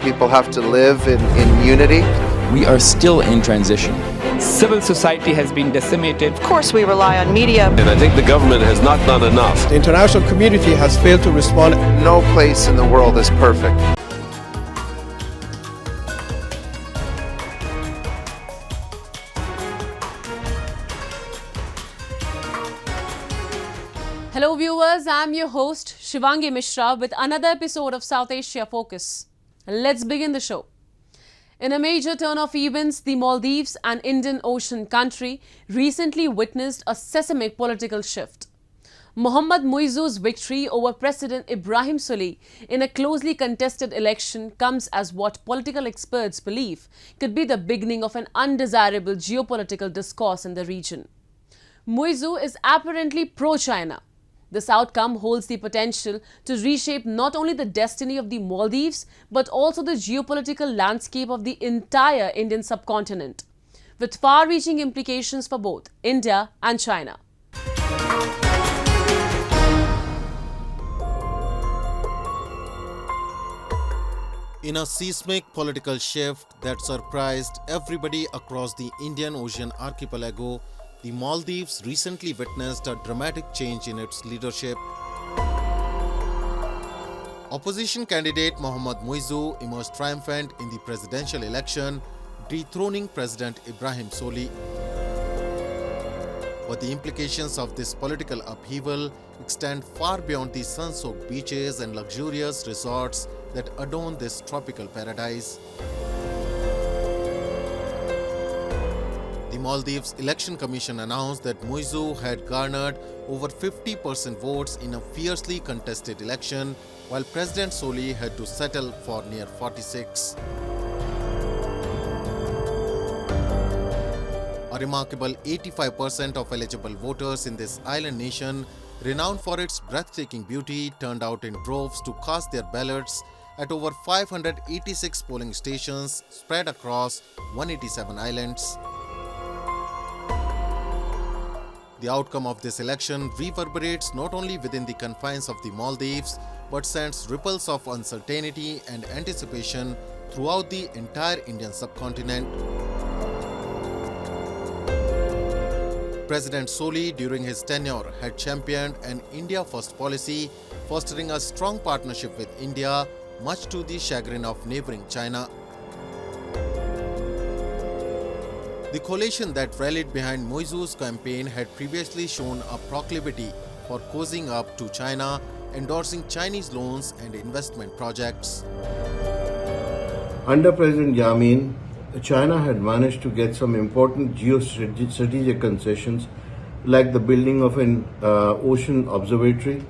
people have to live in unity. We are still in transition. Civil society has been decimated. Of course, we rely on media. And I think the government has not done enough. The international community has failed to respond. No place in the world is perfect. Hello viewers, I'm your host Shivangi Mishra with another episode of South Asia Focus. Let's begin the show. In a major turn of events, the Maldives, an Indian Ocean country, recently witnessed a seismic political shift. Mohammad Muizzu's victory over President Ibrahim Solih in a closely contested election comes as what political experts believe could be the beginning of an undesirable geopolitical discourse in the region. Muizzu is apparently pro-China. This outcome holds the potential to reshape not only the destiny of the Maldives but also the geopolitical landscape of the entire Indian subcontinent, with far-reaching implications for both India and China. In a seismic political shift that surprised everybody across the Indian Ocean archipelago, the Maldives recently witnessed a dramatic change in its leadership. Opposition candidate Mohammad Muizzu emerged triumphant in the presidential election, dethroning President Ibrahim Solih. But the implications of this political upheaval extend far beyond the sun-soaked beaches and luxurious resorts that adorn this tropical paradise. The Maldives Election Commission announced that Muizzu had garnered over 50% votes in a fiercely contested election, while President Solih had to settle for near 46. A remarkable 85% of eligible voters in this island nation, renowned for its breathtaking beauty, turned out in droves to cast their ballots at over 586 polling stations spread across 187 islands. The outcome of this election reverberates not only within the confines of the Maldives but sends ripples of uncertainty and anticipation throughout the entire Indian subcontinent. President Solih, during his tenure, had championed an India-first policy, fostering a strong partnership with India, much to the chagrin of neighboring China. The coalition that rallied behind Muizzu's campaign had previously shown a proclivity for cozying up to China, endorsing Chinese loans and investment projects. Under President Yamin, China had managed to get some important geostrategic concessions, like the building of an ocean observatory,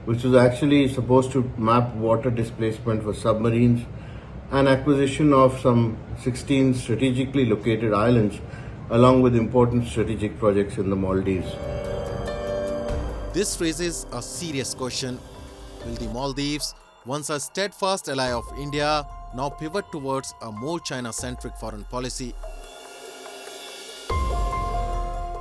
which was actually supposed to map water displacement for submarines, and acquisition of some 16 strategically located islands, along with important strategic projects in the Maldives. This raises a serious question. Will the Maldives, once a steadfast ally of India, now pivot towards a more China-centric foreign policy?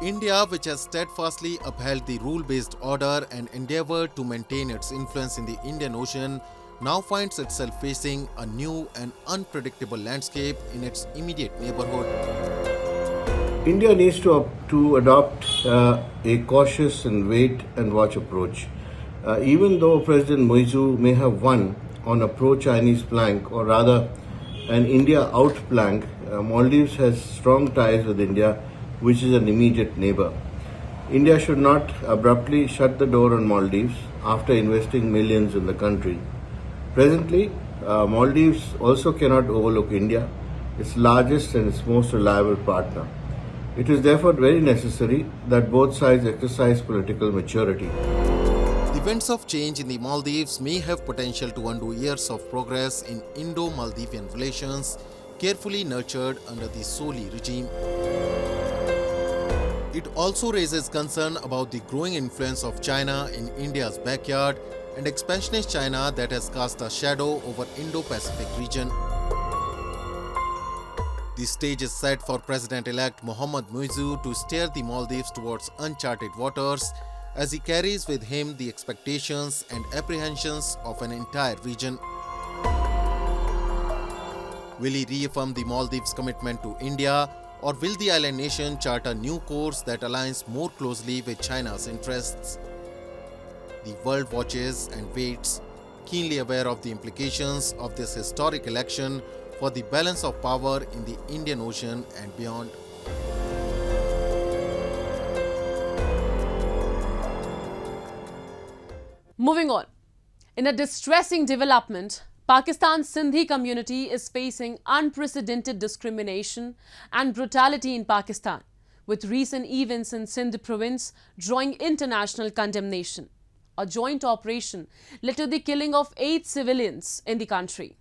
India, which has steadfastly upheld the rule-based order and endeavored to maintain its influence in the Indian Ocean, now finds itself facing a new and unpredictable landscape in its immediate neighborhood. India needs to adopt a cautious and wait-and-watch approach. Even though President Muizzu may have won on a pro-Chinese flank, or rather an India-out flank, Maldives has strong ties with India, which is an immediate neighbor. India should not abruptly shut the door on Maldives after investing millions in the country. Presently, Maldives also cannot overlook India, its largest and its most reliable partner. It is therefore very necessary that both sides exercise political maturity. The winds of change in the Maldives may have potential to undo years of progress in Indo-Maldivian relations, carefully nurtured under the Solih regime. It also raises concern about the growing influence of China in India's backyard and expansionist China that has cast a shadow over Indo-Pacific region. The stage is set for President-elect Mohammad Muizzu to steer the Maldives towards uncharted waters as he carries with him the expectations and apprehensions of an entire region. Will he reaffirm the Maldives' commitment to India, or will the island nation chart a new course that aligns more closely with China's interests? The world watches and waits, keenly aware of the implications of this historic election for the balance of power in the Indian Ocean and beyond. Moving on. In a distressing development, Pakistan's Sindhi community is facing unprecedented discrimination and brutality in Pakistan, with recent events in Sindh province drawing international condemnation. A joint operation led to the killing of 8 civilians in the country.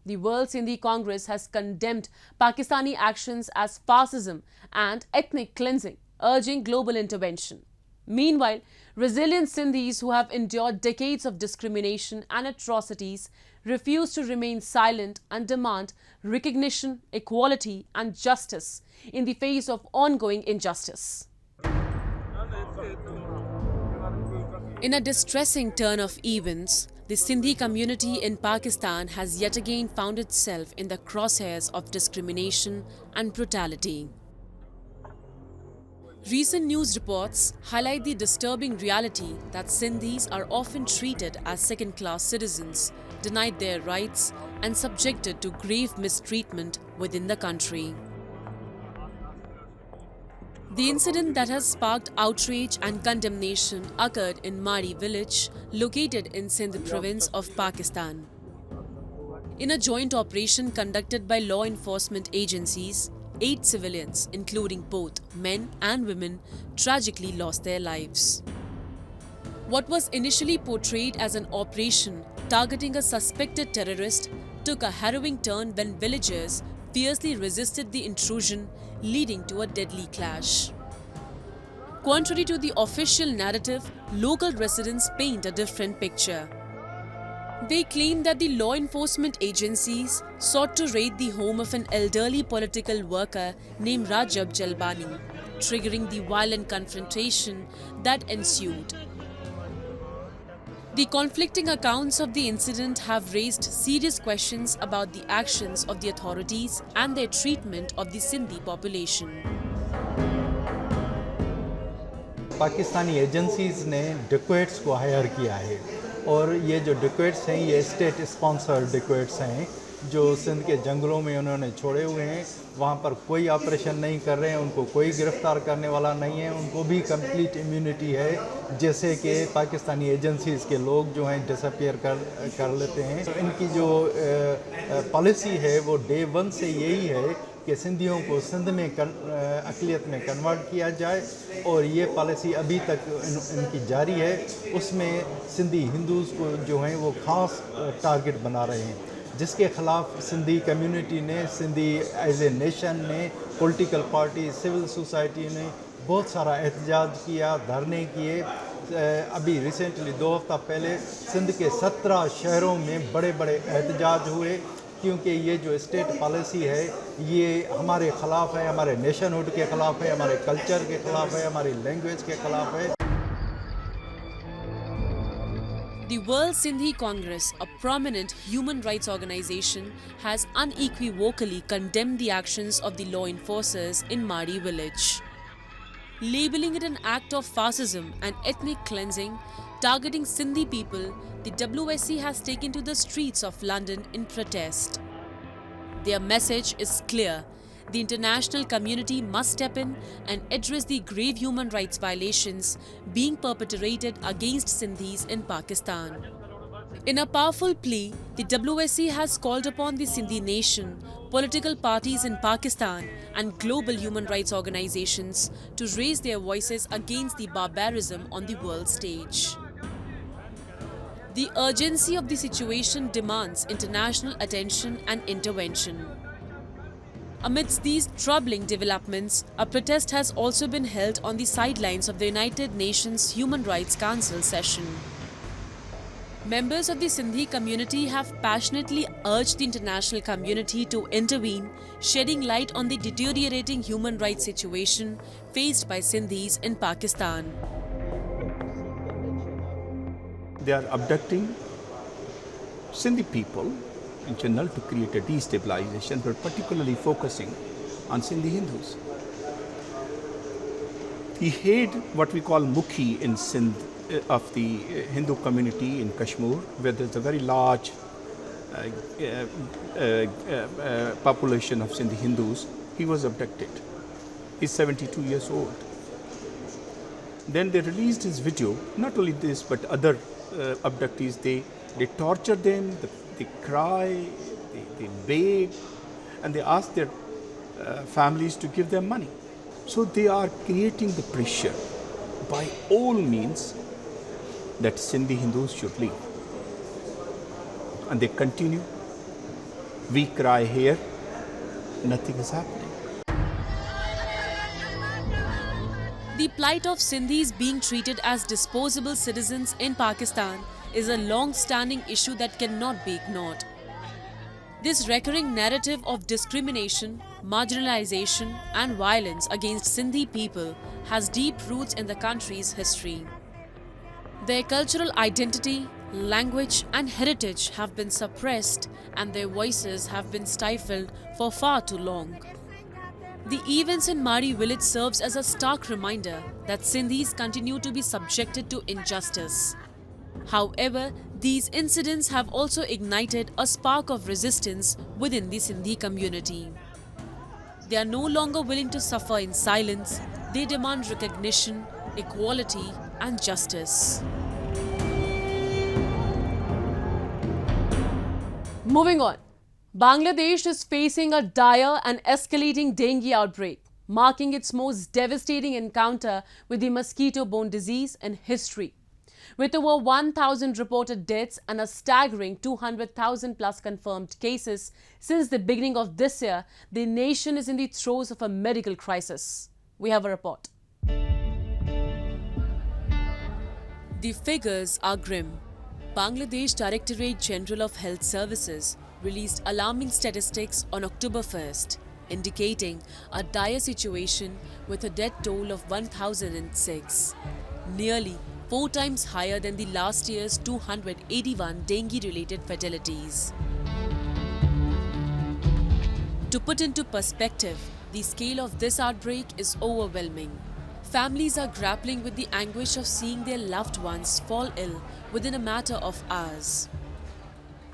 The World Sindhi Congress has condemned Pakistani actions as fascism and ethnic cleansing, urging global intervention. Meanwhile, resilient Sindhis who have endured decades of discrimination and atrocities refuse to remain silent and demand recognition, equality and justice in the face of ongoing injustice. In a distressing turn of events, the Sindhi community in Pakistan has yet again found itself in the crosshairs of discrimination and brutality. Recent news reports highlight the disturbing reality that Sindhis are often treated as second-class citizens, denied their rights and subjected to grave mistreatment within the country. The incident that has sparked outrage and condemnation occurred in Mari village, located in Sindh province of Pakistan. In a joint operation conducted by law enforcement agencies, 8 civilians, including both men and women, tragically lost their lives. What was initially portrayed as an operation targeting a suspected terrorist took a harrowing turn when villagers fiercely resisted the intrusion, leading to a deadly clash. Contrary to the official narrative, local residents paint a different picture. They claim that the law enforcement agencies sought to raid the home of an elderly political worker named Rajab Jalbani, triggering the violent confrontation that ensued. The conflicting accounts of the incident have raised serious questions about the actions of the authorities and their treatment of the Sindhi population. Pakistani agencies ने डिक्वेट्स को higher किया है और ये जो डिक्वेट्स हैं ये state sponsored डिक्वेट्स हैं जो सिंध के जंगलों में उन्होंने छोड़े हुए हैं। वहाँ पर कोई ऑपरेशन नहीं कर रहे हैं, उनको कोई गिरफ्तार करने वाला नहीं है, उनको भी कंप्लीट इम्यूनिटी है, जैसे कि पाकिस्तानी एजेंसीज़ के लोग जो हैं डिसअपियर कर लेते हैं। तो इनकी जो पॉलिसी है वो डे 1 से यही है कि सिंधियों को सिंध में अक़लियत में कन्वर्ट किया जाए और ये पॉलिसी अभी तक इनकी जारी है। उसमें सिंधी हिंदूज़ को जो हैं वो ख़ास टारगेट बना रहे हैं, जिसके ख़िलाफ़ सिंधी कम्युनिटी ने, सिंधी एज ए नेशन ने, पॉलिटिकल पार्टी, सिविल सोसाइटी ने बहुत सारा एहतजाज किया, धरने किए। अभी रिसेंटली 2 हफ्ता पहले सिंध के 17 शहरों में बड़े बड़े एहतजाज हुए, क्योंकि ये जो स्टेट पॉलिसी है ये हमारे ख़िलाफ़ है, हमारे नेशनहुड के ख़िलाफ़ है, हमारे कल्चर के ख़िलाफ़ है, हमारी लैंग्वेज के ख़िलाफ़ है। The World Sindhi Congress, a prominent human rights organization, has unequivocally condemned the actions of the law enforcers in Mari village. Labeling it an act of fascism and ethnic cleansing, targeting Sindhi people, the WSC has taken to the streets of London in protest. Their message is clear. The international community must step in and address the grave human rights violations being perpetrated against Sindhis in Pakistan. In a powerful plea, the WSC has called upon the Sindhi nation, political parties in Pakistan and global human rights organizations to raise their voices against the barbarism on the world stage. The urgency of the situation demands international attention and intervention. Amidst these troubling developments, a protest has also been held on the sidelines of the United Nations Human Rights Council session. Members of the Sindhi community have passionately urged the international community to intervene, shedding light on the deteriorating human rights situation faced by Sindhis in Pakistan. They are abducting Sindhi people in general to create a destabilization, but particularly focusing on Sindhi Hindus. He hid what we call Mukhi in Sindh of the Hindu community in Kashmir, where there's a very large population of Sindhi Hindus. He was abducted. He's 72 years old. Then they released his video. Not only this, but other abductees, they torture them, they cry, they beg, and they ask their families to give them money. So they are creating the pressure by all means that Sindhi Hindus should leave. And they continue. We cry here, nothing is happening. The plight of Sindhis being treated as disposable citizens in Pakistan is a long-standing issue that cannot be ignored. This recurring narrative of discrimination, marginalization and violence against Sindhi people has deep roots in the country's history. Their cultural identity, language and heritage have been suppressed and their voices have been stifled for far too long. The events in Mari village serves as a stark reminder that Sindhis continue to be subjected to injustice. However, these incidents have also ignited a spark of resistance within the Sindhi community. They are no longer willing to suffer in silence. They demand recognition, equality and justice. Moving on. Bangladesh is facing a dire and escalating dengue outbreak, marking its most devastating encounter with the mosquito-borne disease in history. With over 1,000 reported deaths and a staggering 200,000 plus confirmed cases since the beginning of this year, the nation is in the throes of a medical crisis. We have a report. The figures are grim. Bangladesh Directorate General of Health Services released alarming statistics on October 1st, indicating a dire situation with a death toll of 1,006, nearly 4 times higher than the last year's 281 dengue-related fatalities. To put into perspective, the scale of this outbreak is overwhelming. Families are grappling with the anguish of seeing their loved ones fall ill within a matter of hours.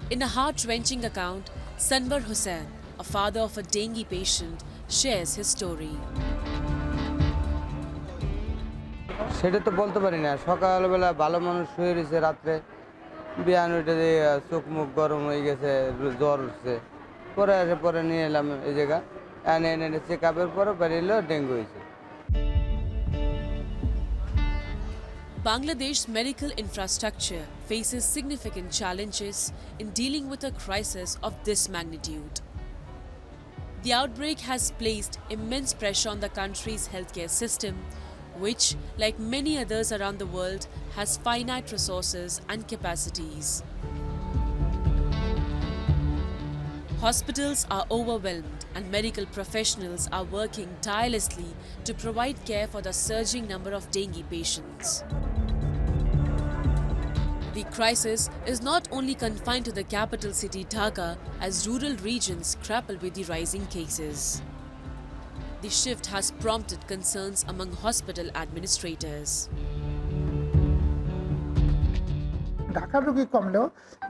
In a heart-wrenching account, Sanwar Hussain, a father of a dengue patient, shares his story. সেটা তো বলতে পারি না সকালবেলা ভালো মানুষ শুয়ে রয়েছে রাতে বিয়ান ওইটা দিয়ে চোখ মুখ গরম হয়ে গেছে জ্বর উঠছে পরে এসে পরে নিয়ে এলাম এই জায়গা এনে চেক আপের পরে বেরিয়ে ডেঙ্গু হয়েছে Bangladesh's medical infrastructure faces significant challenges in dealing with a crisis of this magnitude. The outbreak has placed immense pressure on the country's healthcare system, which, like many others around the world, has finite resources and capacities. Hospitals are overwhelmed and medical professionals are working tirelessly to provide care for the surging number of dengue patients. The crisis is not only confined to the capital city Dhaka, as rural regions grapple with the rising cases. The shift has prompted concerns among hospital administrators. ঢাকার রোগী কমলেও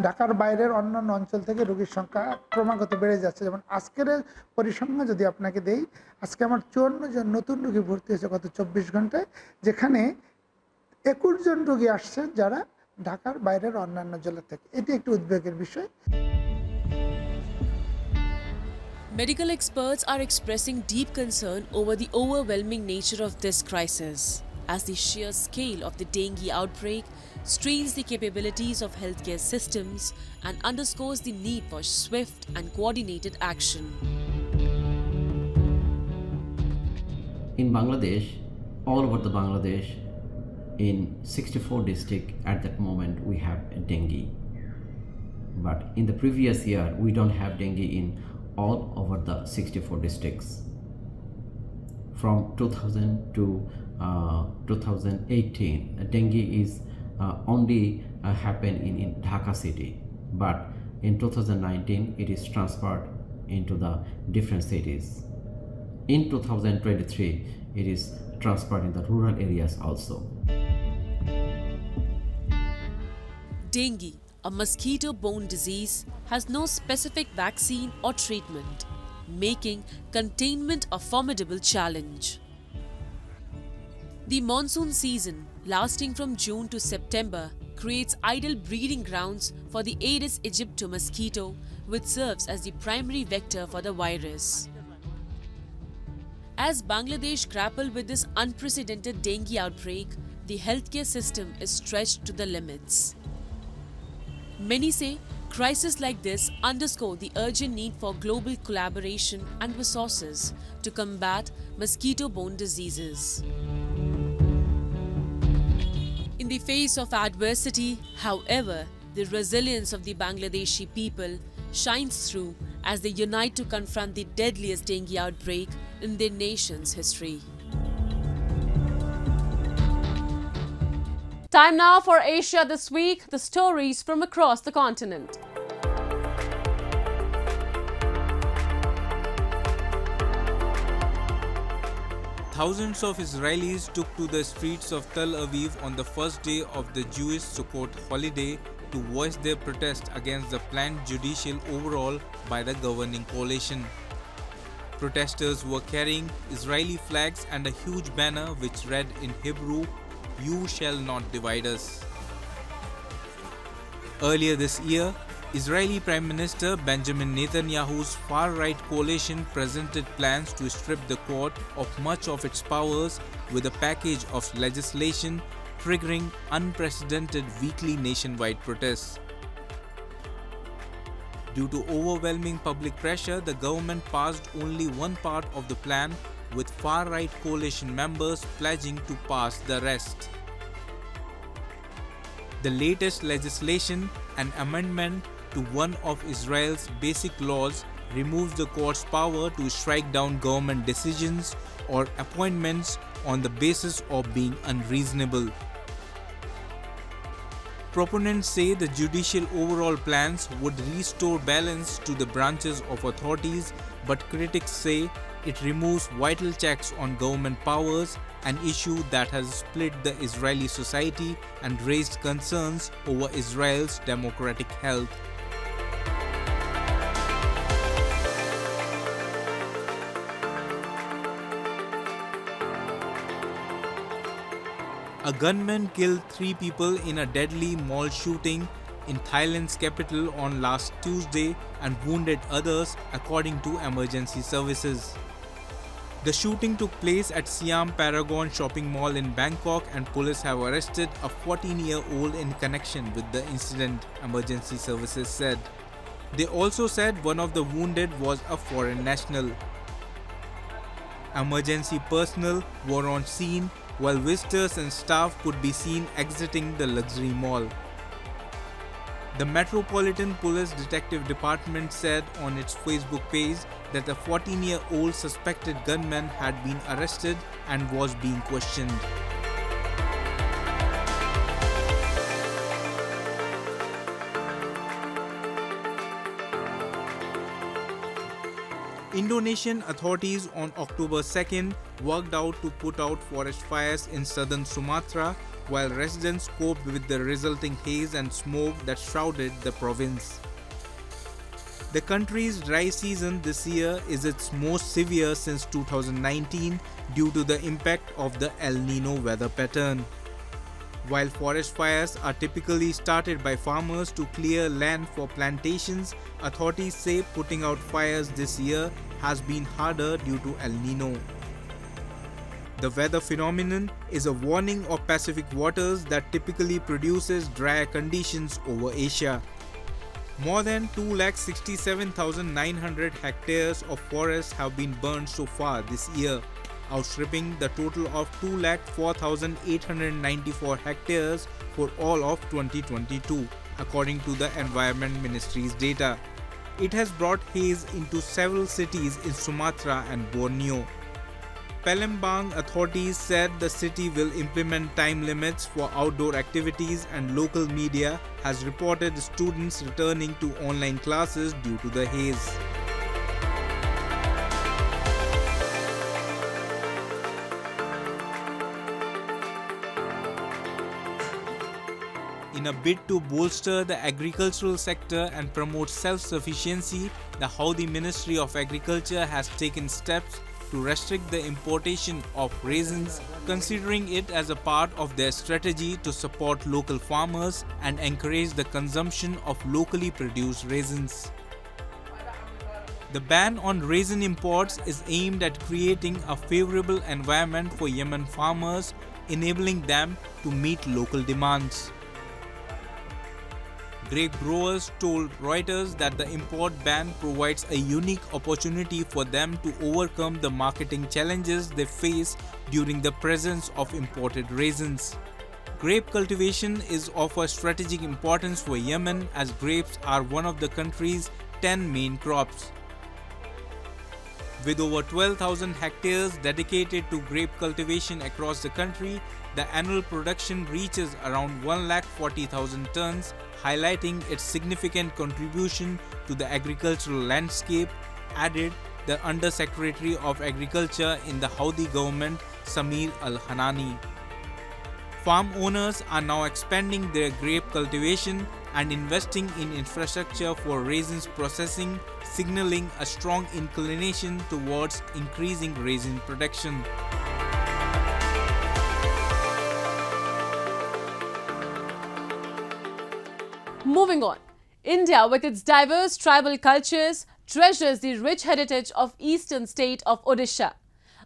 ঢাকার বাইরের অন্যান্য অঞ্চল থেকে রোগীর সংখ্যা ক্রমাগত বেড়ে যাচ্ছে যেমন আজকের পরিসংখ্যান যদি আপনাকে দেই আজকে আমার 54 জন নতুন রোগী ভর্তি হয়েছে গত 24 ঘন্টায় যেখানে 21 জন রোগী আসছে যারা ঢাকার বাইরের অন্যান্য জেলা থেকে এটি একটি উদ্বেগের বিষয় Medical experts are expressing deep concern over the overwhelming nature of this crisis, as the sheer scale of the dengue outbreak strains the capabilities of healthcare systems and underscores the need for swift and coordinated action. In Bangladesh, all over the Bangladesh, in 64 districts at that moment we have dengue. But in the previous year, we don't have dengue in all over the 64 districts. From 2000 to 2018, dengue is only happen in Dhaka city. But In 2019, it is transferred into the different cities. In 2023, it is transferred in the rural areas also. Dengue, a mosquito-borne disease, has no specific vaccine or treatment, making containment a formidable challenge. The monsoon season, lasting from June to September, creates ideal breeding grounds for the Aedes aegypti mosquito, which serves as the primary vector for the virus. As Bangladesh grappled with this unprecedented dengue outbreak, the healthcare system is stretched to the limits. Many say crises like this underscore the urgent need for global collaboration and resources to combat mosquito-borne diseases. In the face of adversity, however, the resilience of the Bangladeshi people shines through as they unite to confront the deadliest dengue outbreak in their nation's history. Time now for Asia This Week, the stories from across the continent. Thousands of Israelis took to the streets of Tel Aviv on the first day of the Jewish Sukkot holiday to voice their protest against the planned judicial overhaul by the governing coalition. Protesters were carrying Israeli flags and a huge banner which read in Hebrew, "You shall not divide us." Earlier this year, Israeli Prime Minister Benjamin Netanyahu's far-right coalition presented plans to strip the court of much of its powers with a package of legislation triggering unprecedented weekly nationwide protests. Due to overwhelming public pressure, the government passed only one part of the plan, with far-right coalition members pledging to pass the rest. The latest legislation, an amendment to one of Israel's basic laws, removes the court's power to strike down government decisions or appointments on the basis of being unreasonable. Proponents say the judicial overhaul plans would restore balance to the branches of authorities, but critics say it removes vital checks on government powers, an issue that has split the Israeli society and raised concerns over Israel's democratic health. A gunman killed 3 people in a deadly mall shooting in Thailand's capital on last Tuesday and wounded others, according to emergency services. The shooting took place at Siam Paragon shopping mall in Bangkok, and police have arrested a 14-year-old in connection with the incident, emergency services said. They also said one of the wounded was a foreign national. Emergency personnel were on scene, while visitors and staff could be seen exiting the luxury mall. The Metropolitan Police Detective Department said on its Facebook page that a 14-year-old suspected gunman had been arrested and was being questioned. Indonesian authorities on October 2nd worked out to put out forest fires in southern Sumatra, while residents coped with the resulting haze and smoke that shrouded the province. The country's dry season this year is its most severe since 2019 due to the impact of the El Nino weather pattern. While forest fires are typically started by farmers to clear land for plantations, authorities say putting out fires this year has been harder due to El Nino. The weather phenomenon is a warning of Pacific waters that typically produces drier conditions over Asia. More than 267,900 hectares of forests have been burned so far this year, outstripping the total of 204,894 hectares for all of 2022, according to the Environment Ministry's data. It has brought haze into several cities in Sumatra and Borneo. Palembang authorities said the city will implement time limits for outdoor activities, and local media has reported students returning to online classes due to the haze. In a bid to bolster the agricultural sector and promote self-sufficiency, the Saudi Ministry of Agriculture has taken steps to restrict the importation of raisins, considering it as a part of their strategy to support local farmers and encourage the consumption of locally produced raisins. The ban on raisin imports is aimed at creating a favorable environment for Yemen farmers, enabling them to meet local demands. Grape growers told Reuters that the import ban provides a unique opportunity for them to overcome the marketing challenges they face during the presence of imported raisins. Grape cultivation is of a strategic importance for Yemen, as grapes are one of the country's 10 main crops. With over 12,000 hectares dedicated to grape cultivation across the country, the annual production reaches around 140,000 tons, highlighting its significant contribution to the agricultural landscape, added the Under Secretary of Agriculture in the Saudi government, Samir Al-Hanani. Farm owners are now expanding their grape cultivation and investing in infrastructure for raisins processing, signaling a strong inclination towards increasing raisin production. Moving on, India, with its diverse tribal cultures, treasures the rich heritage of eastern state of Odisha.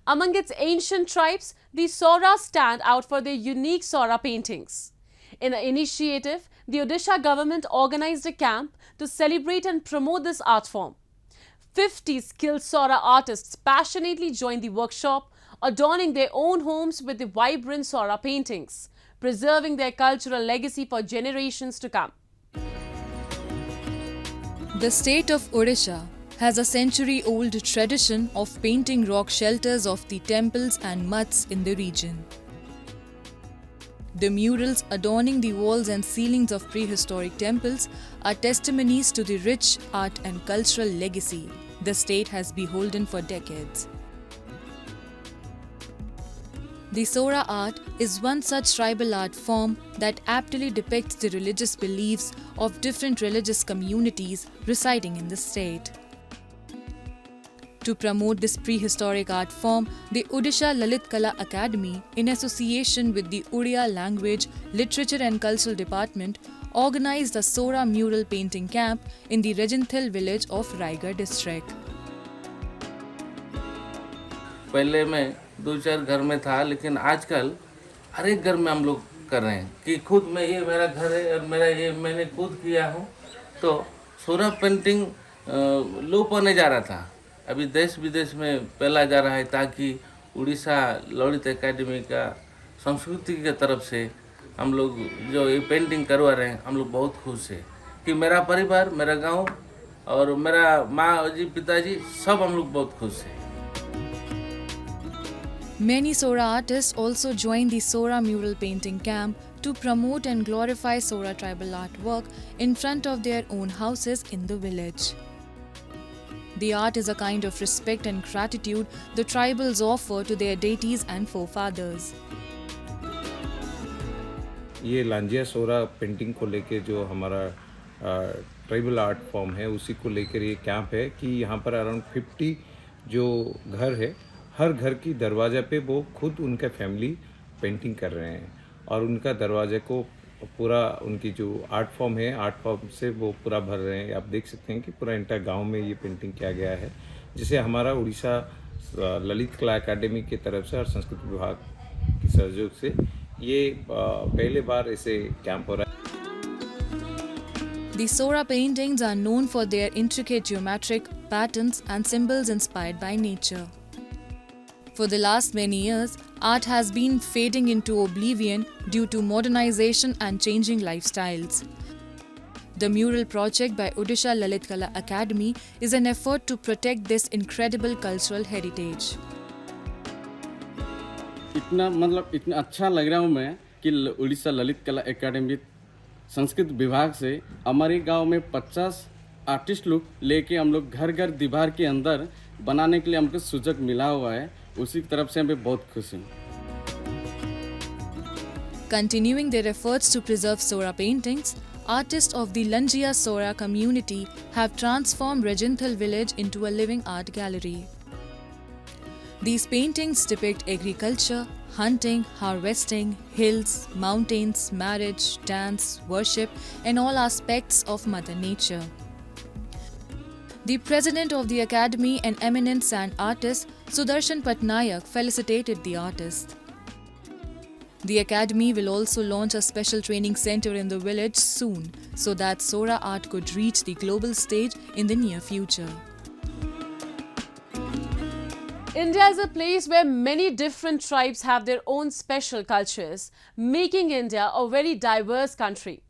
Among its ancient tribes, the Sora stand out for their unique Sora paintings. In an initiative, the Odisha government organized a camp to celebrate and promote this art form. 50 skilled Sora artists passionately joined the workshop, adorning their own homes with the vibrant Sora paintings, preserving their cultural legacy for generations to come. The state of Odisha has a century-old tradition of painting rock shelters of the temples and mutts in the region. The murals adorning the walls and ceilings of prehistoric temples are testimonies to the rich art and cultural legacy the state has beholden for decades. The Sora art is one such tribal art form that aptly depicts the religious beliefs of different religious communities residing in the state. To promote this prehistoric art form, the Odisha Lalit Kala Academy, in association with the Odia Language, Literature and Cultural Department, organized a Sora mural painting camp in the Regenthil village of Raigarh district. पहले मैं 2-4 घर में था, लेकिन आजकल हर एक घर में हम लोग कर रहे हैं कि खुद में ये मेरा घर है और मेरा ये मैंने खुद किया हूँ। तो सोरा पेंटिंग लोप होने जा रहा था, अभी देश विदेश में फैला जा रहा है, ताकि उड़ीसा ललित एकेडमी का संस्कृति की तरफ से हम लोग जो ये पेंटिंग करवा रहे हैं, हम लोग बहुत खुश हैं कि मेरा परिवार, मेरा गांव और मेरा माँ जी पिताजी सब हम लोग बहुत खुश हैं। Many Sora artists also joined the Sora mural painting camp to promote and glorify Sora tribal artwork in front of their own houses in the village. The art is a kind of respect and gratitude the tribals offer to their deities and forefathers. ये लांजिया सोरा painting को लेके जो हमारा tribal art form है, उसी को लेकर ये कैंप है कि यहाँ पर अराउंड 50 जो घर है, हर घर की दरवाज़ा पे वो खुद उनका फैमिली पेंटिंग कर रहे हैं और उनका दरवाजे को पूरा उनकी जो आर्ट फॉर्म है, आर्ट फॉर्म से वो पूरा भर रहे हैं। आप देख सकते हैं कि पूरा इंटर गांव में ये पेंटिंग किया गया है, जिसे हमारा उड़ीसा ललित कला अकादमी की तरफ से और संस्कृति विभाग के सहयोग से ये पहले बार ऐसे कैंप हो रहा है। The Sora paintings are known for their intricate geometric patterns and symbols inspired by nature. For the last many years, art has been fading into oblivion due to modernization and changing lifestyles. The mural project by Odisha Lalit Kala Academy is an effort to protect this incredible cultural heritage. इतना अच्छा लग रहा हूँ मैं कि उड़ीसा ललित कला academy Sanskrit विभाग से हमारे गांव में 50 आर्टिस्ट लोग लेके हम लोग घर घर दीवार के अंदर बनाने के लिए हमको सुजग मिला हुआ है, उसी की तरफ से हमें बहुत खुश हैं। Continuing their efforts to preserve Sora paintings, artists of the Lanjia Sora community have transformed Regenthal village into a living art gallery. These paintings depict agriculture, hunting, harvesting, hills, mountains, marriage, dance, worship, and all aspects of Mother Nature. The president of the academy and eminent sand artist Sudarshan Patnaik felicitated the artist. The academy will also launch a special training center in the village soon so that Sora art could reach the global stage in the near future. India is a place where many different tribes have their own special cultures, making India a very diverse country.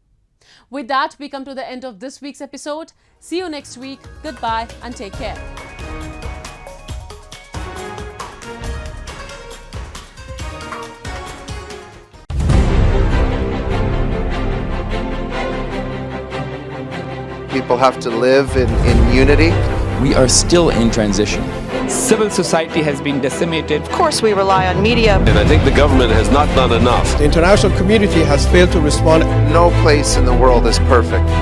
With that, we come to the end of this week's episode. See you next week. Goodbye and take care. People have to live in unity. We are still in transition. Civil society has been decimated. Of course, we rely on media. And I think the government has not done enough. The international community has failed to respond. No place in the world is perfect.